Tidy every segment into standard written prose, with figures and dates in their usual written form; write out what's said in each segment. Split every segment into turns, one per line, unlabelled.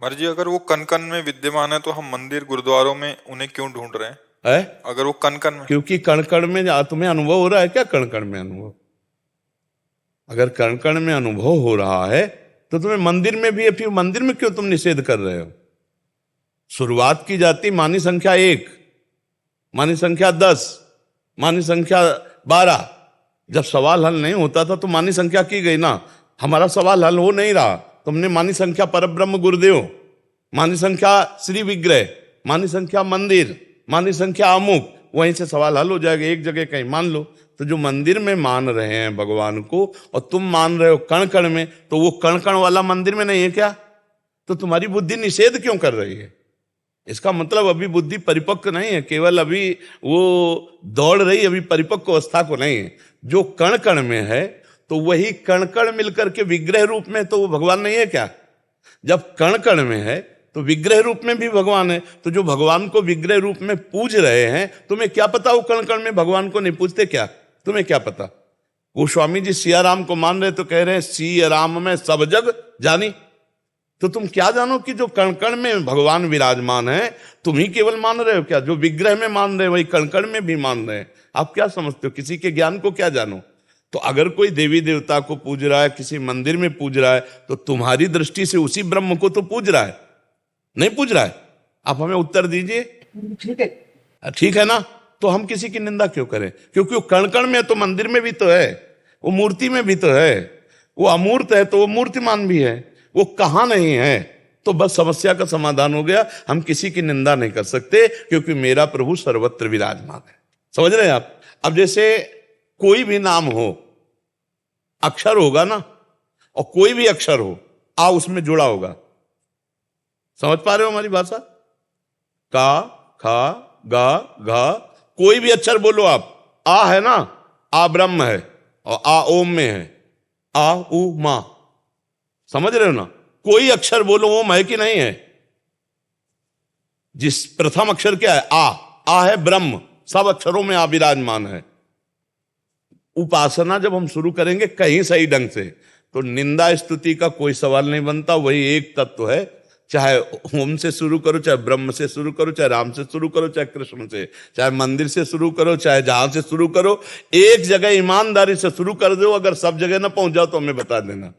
मर्जी, अगर वो कण कण में विद्यमान है तो हम मंदिर गुरुद्वारों में उन्हें क्यों ढूंढ रहे हैं?
है?
अगर वो कण कण में।
क्योंकि कण कण में तुम्हें अनुभव हो रहा है क्या? कण कण में अनुभव, अगर कण कण में अनुभव हो रहा है तो तुम्हें मंदिर में भी है, फिर मंदिर में क्यों तुम निषेध कर रहे हो? शुरुआत की जाती मानी संख्या 1, मानी संख्या 10, मानी संख्या 12। जब सवाल हल नहीं होता था तो मानी संख्या की गई ना। हमारा सवाल हल हो नहीं रहा, तुमने मानी संख्या परब्रह्म गुरुदेव, मानी संख्या श्री विग्रह, मानी संख्या मंदिर, मानी संख्या अमुक, वहीं से सवाल हल हो जाएगा। एक जगह कहीं मान लो। तो जो मंदिर में मान रहे हैं भगवान को और तुम मान रहे हो कण कण में, तो वो कण कण वाला मंदिर में नहीं है क्या? तो तुम्हारी बुद्धि निषेध क्यों कर रही है? इसका मतलब अभी बुद्धि परिपक्व नहीं है, केवल अभी वो दौड़ रही, अभी परिपक्व अवस्था को नहीं है। जो कण कण में है तो वही कण कण मिलकर के विग्रह रूप में, तो वो भगवान नहीं है क्या? जब कण कण में है तो विग्रह रूप में भी भगवान है। तो जो भगवान को विग्रह रूप में पूज रहे हैं, तुम्हें क्या पता वो कण कण में भगवान को नहीं पूजते क्या? तुम्हें क्या पता? वो स्वामी जी सिया राम को मान रहे तो कह रहे हैं सिया राम में सब जग जानी। तो तुम क्या जानो कि जो कण कण में भगवान विराजमान है, तुम ही केवल मान रहे हो क्या? जो विग्रह में मान रहे हो वही कण कण में भी मान रहे हैं। आप क्या समझते हो? किसी के ज्ञान को क्या जानो? तो अगर कोई देवी देवता को पूज रहा है, किसी मंदिर में पूज रहा है, तो तुम्हारी दृष्टि से उसी ब्रह्म को तो पूज रहा है, नहीं पूज रहा है? आप हमें उत्तर दीजिए।
ठीक है,
ठीक है ना? तो हम किसी की निंदा क्यों करें? क्योंकि वो कण कण में है तो मंदिर में भी तो है, वो मूर्ति में भी तो है, वो अमूर्त है तो वो मूर्तिमान भी है, वो कहां नहीं है। तो बस समस्या का समाधान हो गया। हम किसी की निंदा नहीं कर सकते क्योंकि मेरा प्रभु सर्वत्र विराजमान है। समझ रहे हैं आप? अब जैसे कोई भी नाम हो, अक्षर होगा ना, और कोई भी अक्षर हो, आ उसमें जुड़ा होगा। समझ पा रहे हो हमारी भाषा? का, खा, गा, घा, कोई भी अक्षर बोलो आप। आ है ना, आ ब्रह्म है और आ ओम में है, आ उ मा। समझ रहे हो ना? कोई अक्षर बोलो ओम है कि नहीं है? जिस प्रथम अक्षर क्या है? आ है ब्रह्म, सब अक्षरों में आ विराजमान है। उपासना जब हम शुरू करेंगे कहीं सही ढंग से, तो निंदा स्तुति का कोई सवाल नहीं बनता। वही एक तत्व है। चाहे ओम से शुरू करो, चाहे ब्रह्म से शुरू करो, चाहे राम से शुरू करो, चाहे कृष्ण से, चाहे मंदिर से शुरू करो, चाहे जहां से शुरू करो, एक जगह ईमानदारी से शुरू कर दो। अगर सब जगह ना पहुंच जाओ तो हमें बता देना।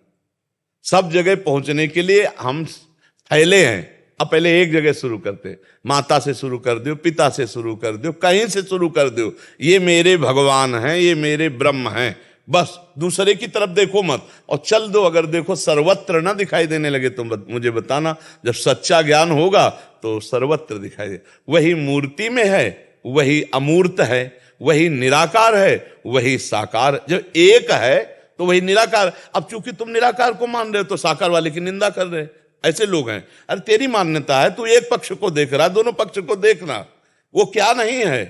सब जगह पहुंचने के लिए हम फैले हैं। अब पहले एक जगह शुरू करते, माता से शुरू कर दो, पिता से शुरू कर दो, कहीं से शुरू कर दो। ये मेरे भगवान हैं, ये मेरे ब्रह्म हैं, बस दूसरे की तरफ देखो मत और चल दो। अगर देखो सर्वत्र ना दिखाई देने लगे तो मुझे बताना। जब सच्चा ज्ञान होगा तो सर्वत्र दिखाई दे। वही मूर्ति में है, वही अमूर्त है, वही निराकार है, वही साकार। जब एक है तो वही निराकार। अब चूंकि तुम निराकार को मान रहे हो तो साकार वाले की निंदा कर रहे। ऐसे लोग हैं। अरे तेरी मान्यता है, तू एक पक्ष को देख रहा है, दोनों पक्ष को देखना। वो क्या नहीं है?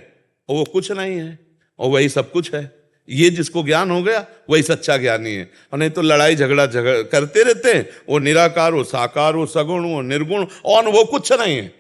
वो कुछ नहीं है और वही सब कुछ है। ये जिसको ज्ञान हो गया वही सच्चा ज्ञानी है। और नहीं तो लड़ाई झगड़ा करते रहते हैं। वो निराकार हो, साकार हो, सगुण हो, निर्गुण, और वो कुछ नहीं है।